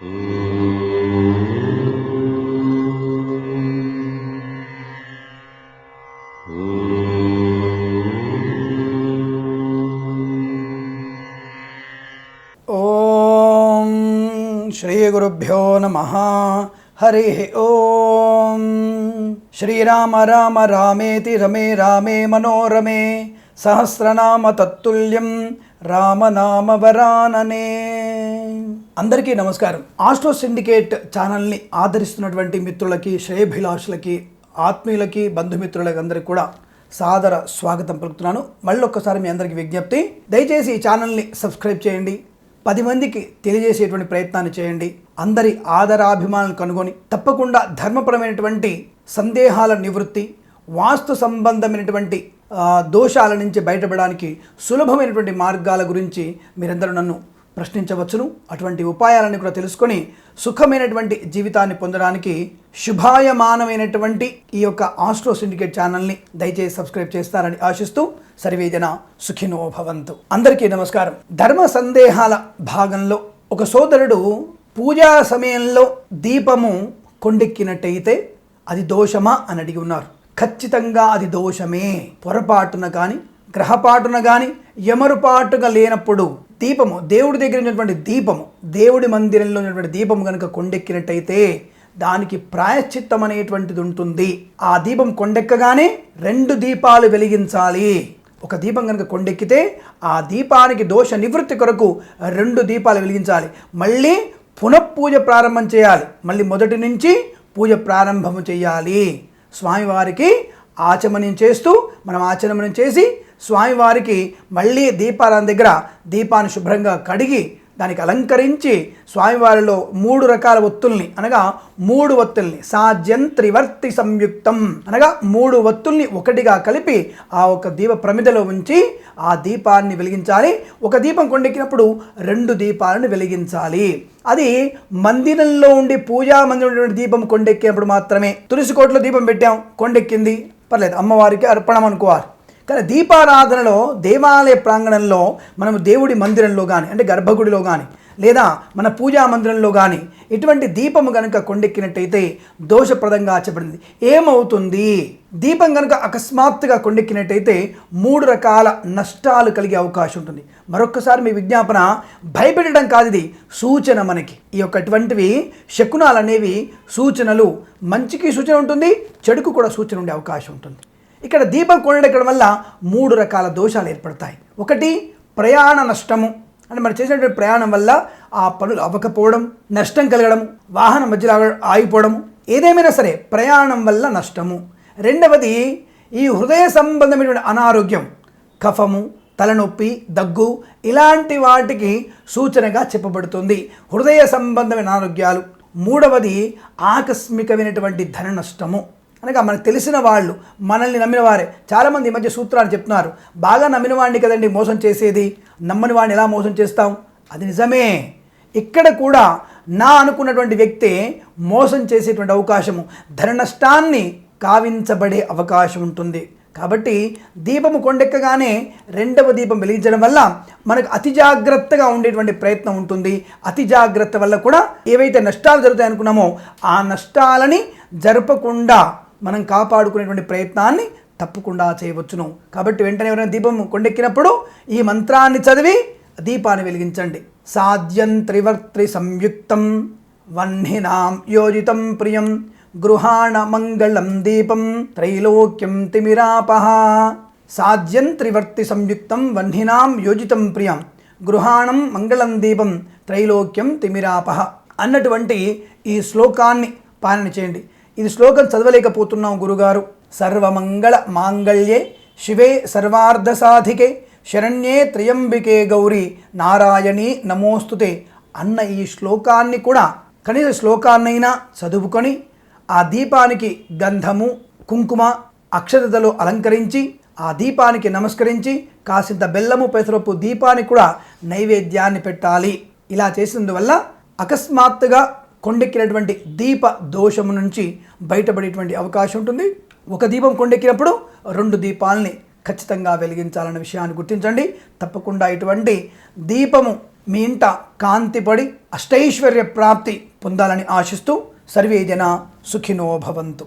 ఓం శ్రీ గురుభ్యో నమః. హరి ఓం. శ్రీరామ రామ రామేతి రమే రామే మనోరమే సహస్రనామ తత్తుల్యం రామనామ వరాననే. అందరికీ నమస్కారం. ఆస్ట్రో సిండికేట్ ఛానల్ని ఆదరిస్తున్నటువంటి మిత్రులకి, శ్రేయభిలాషులకి, ఆత్మీయులకి, బంధుమిత్రులకి అందరికీ కూడా సాదర స్వాగతం పలుకుతున్నాను. మళ్ళీ ఒక్కసారి మీ అందరికీ విజ్ఞప్తి, దయచేసి ఈ ఛానల్ని సబ్స్క్రైబ్ చేయండి, 10 మందికి తెలియజేసేటువంటి ప్రయత్నాన్ని చేయండి. అందరి ఆదరాభిమానాలను కనుగొని తప్పకుండా ధర్మపరమైనటువంటి సందేహాల నివృత్తి, వాస్తు సంబంధమైనటువంటి దోషాల నుంచి బయటపడడానికి సులభమైనటువంటి మార్గాల గురించి మీరందరూ నన్ను ప్రశ్నించవచ్చును. అటువంటి ఉపాయాలను కూడా తెలుసుకొని సుఖమైనటువంటి జీవితాన్ని పొందడానికి శుభాయమానమైనటువంటి ఈ యొక్క ఆస్ట్రో సిండికేట్ ఛానల్ని దయచేసి సబ్స్క్రైబ్ చేస్తారని ఆశిస్తూ సర్వేజన సుఖినో భవంతు. అందరికీ నమస్కారం. ధర్మ సందేహాల భాగంలో ఒక సోదరుడు పూజా సమయంలో దీపము కొండెక్కినట్టయితే అది దోషమా అని అడిగి ఉన్నారు. ఖచ్చితంగా అది దోషమే. పొరపాటున కానీ, గ్రహపాటున కానీ, యమరుపాటుగా లేనప్పుడు దీపము, దేవుడి దగ్గర ఉన్నటువంటి దీపము, దేవుడి మందిరంలో ఉన్నటువంటి దీపము కనుక కొండెక్కినట్టయితే దానికి ప్రాయశ్చిత్తం అనేటువంటిది ఉంటుంది. ఆ దీపం కొండెక్కగానే 2 దీపాలు వెలిగించాలి. ఒక దీపం కనుక కొండెక్కితే ఆ దీపానికి దోష నివృత్తి కొరకు 2 దీపాలు వెలిగించాలి. మళ్ళీ పునఃపూజ ప్రారంభం చేయాలి. మళ్ళీ మొదటి నుంచి పూజ ప్రారంభం చేయాలి. స్వామివారికి ఆచమనం చేస్తూ, మనం ఆచమనం చేసి స్వామివారికి మళ్ళీ దీపారాధన దగ్గర దీపాన్ని శుభ్రంగా కడిగి దానికి అలంకరించి స్వామివారిలో 3 రకాల ఒత్తుల్ని, అనగా 3 ఒత్తుల్ని, సాధ్యం త్రివర్తి సంయుక్తం అనగా 3 ఒత్తుల్ని ఒకటిగా కలిపి ఆ ఒక దీప ప్రమిదలో ఉంచి ఆ దీపాన్ని వెలిగించాలి. ఒక దీపం కొండెక్కినప్పుడు 2 దీపాలను వెలిగించాలి. అది మందిరంలో ఉండి పూజా మందిరంలో దీపం కొండెక్కినప్పుడు మాత్రమే. తులసి కోటలో దీపం పెట్టాం, కొండెక్కింది, పర్లేదు, అమ్మవారికి అర్పణం అనుకోవాలి. కానీ దీపారాధనలో దేవాలయ ప్రాంగణంలో మనము దేవుడి మందిరంలో కానీ, అంటే గర్భగుడిలో కానీ, లేదా మన పూజా మందిరంలో కానీ ఇటువంటి దీపము కనుక కొండెక్కినట్టయితే దోషప్రదంగా చెప్పబడింది. ఏమవుతుంది? దీపం కనుక అకస్మాత్తుగా కొండెక్కినట్టయితే 3 రకాల నష్టాలు కలిగే అవకాశం ఉంటుంది. మరొక్కసారి మీ విజ్ఞాపన, భయపెట్టడం కాదు, ఇది సూచన. మనకి ఈ యొక్క ఇటువంటివి శకునాలు అనేవి సూచనలు. మంచికి సూచన ఉంటుంది, చెడుకు కూడా సూచన ఉండే అవకాశం ఉంటుంది. ఇక్కడ దీపం కొండెక్కడం వల్ల 3 రకాల దోషాలు ఏర్పడతాయి. ఒకటి, ప్రయాణ నష్టము. అంటే మనం చేసినటువంటి ప్రయాణం వల్ల ఆ పనులు అవ్వకపోవడం, నష్టం కలగడం, వాహనం మధ్యలో ఆగిపోవడం, ఏదేమైనా సరే ప్రయాణం వల్ల నష్టము. రెండవది, ఈ హృదయ సంబంధమైనటువంటి అనారోగ్యం, కఫము, తలనొప్పి, దగ్గు, ఇలాంటి వాటికి సూచనగా చెప్పబడుతుంది హృదయ సంబంధమైన అనారోగ్యాలు. మూడవది, ఆకస్మికమైనటువంటి ధన నష్టము. అనగా మనకు తెలిసిన వాళ్ళు, మనల్ని నమ్మిన వారే. చాలామంది ఈ మధ్య సూత్రాలు చెప్తున్నారు, బాగా నమ్మిన వాడిని కదండి మోసం చేసేది, నమ్మని వాడిని ఎలా మోసం చేస్తాం? అది నిజమే. ఇక్కడ కూడా నా అనుకున్నటువంటి వ్యక్తే మోసం చేసేటువంటి అవకాశము, ధన నష్టాన్ని కావించబడే అవకాశం ఉంటుంది. కాబట్టి దీపము కొండెక్కగానే 2వ దీపం వెలిగించడం వల్ల మనకు అతి జాగ్రత్తగా ఉండేటువంటి ప్రయత్నం ఉంటుంది. అతి జాగ్రత్త వల్ల కూడా ఏవైతే నష్టాలు జరుగుతాయి అనుకున్నామో ఆ నష్టాలని జరపకుండా మనం కాపాడుకునేటువంటి ప్రయత్నాన్ని తప్పకుండా చేయవచ్చును. కాబట్టి వెంటనే ఎవరైనా దీపం కొండెక్కినప్పుడు ఈ మంత్రాన్ని చదివి దీపాన్ని వెలిగించండి. సాధ్యం త్రివర్తి సంయుక్తం వహ్నినాం యోజితం ప్రియం గృహాణ మంగళం దీపం త్రైలోక్యం తిమిరాపహ. సాధ్యం త్రివర్తి సంయుక్తం వహ్నినాం యోజితం ప్రియం గృహాణం మంగళం దీపం త్రైలోక్యం తిమిరాపహ అన్నటువంటి ఈ శ్లోకాన్ని పాలన చేయండి. ఇది శ్లోకం చదవలేకపోతున్నాం గురుగారు. సర్వమంగళ మాంగళ్యే శివే సర్వార్థ సాధికే శరణ్యే త్రయంబికే గౌరీ నారాయణి నమోస్తుతే అన్న ఈ శ్లోకాన్ని కూడా కనీస శ్లోకాన్నైనా చదువుకొని ఆ దీపానికి గంధము, కుంకుమ, అక్షతలు అలంకరించి ఆ దీపానికి నమస్కరించి కాసింత బెల్లము, పెసరపు దీపానికి కూడా నైవేద్యాన్ని పెట్టాలి. ఇలా చేసినందువల్ల అకస్మాత్తుగా కొండెక్కినటువంటి దీప దోషము నుంచి బయటపడేటువంటి అవకాశం ఉంటుంది. ఒక దీపం కొండెక్కినప్పుడు 2 దీపాలని ఖచ్చితంగా వెలిగించాలన్న విషయాన్ని గుర్తించండి. తప్పకుండా ఇటువంటి దీపము మీ ఇంట కాంతిపడి అష్టైశ్వర్య ప్రాప్తి పొందాలని ఆశిస్తూ సర్వే జన సుఖినో భవంతు.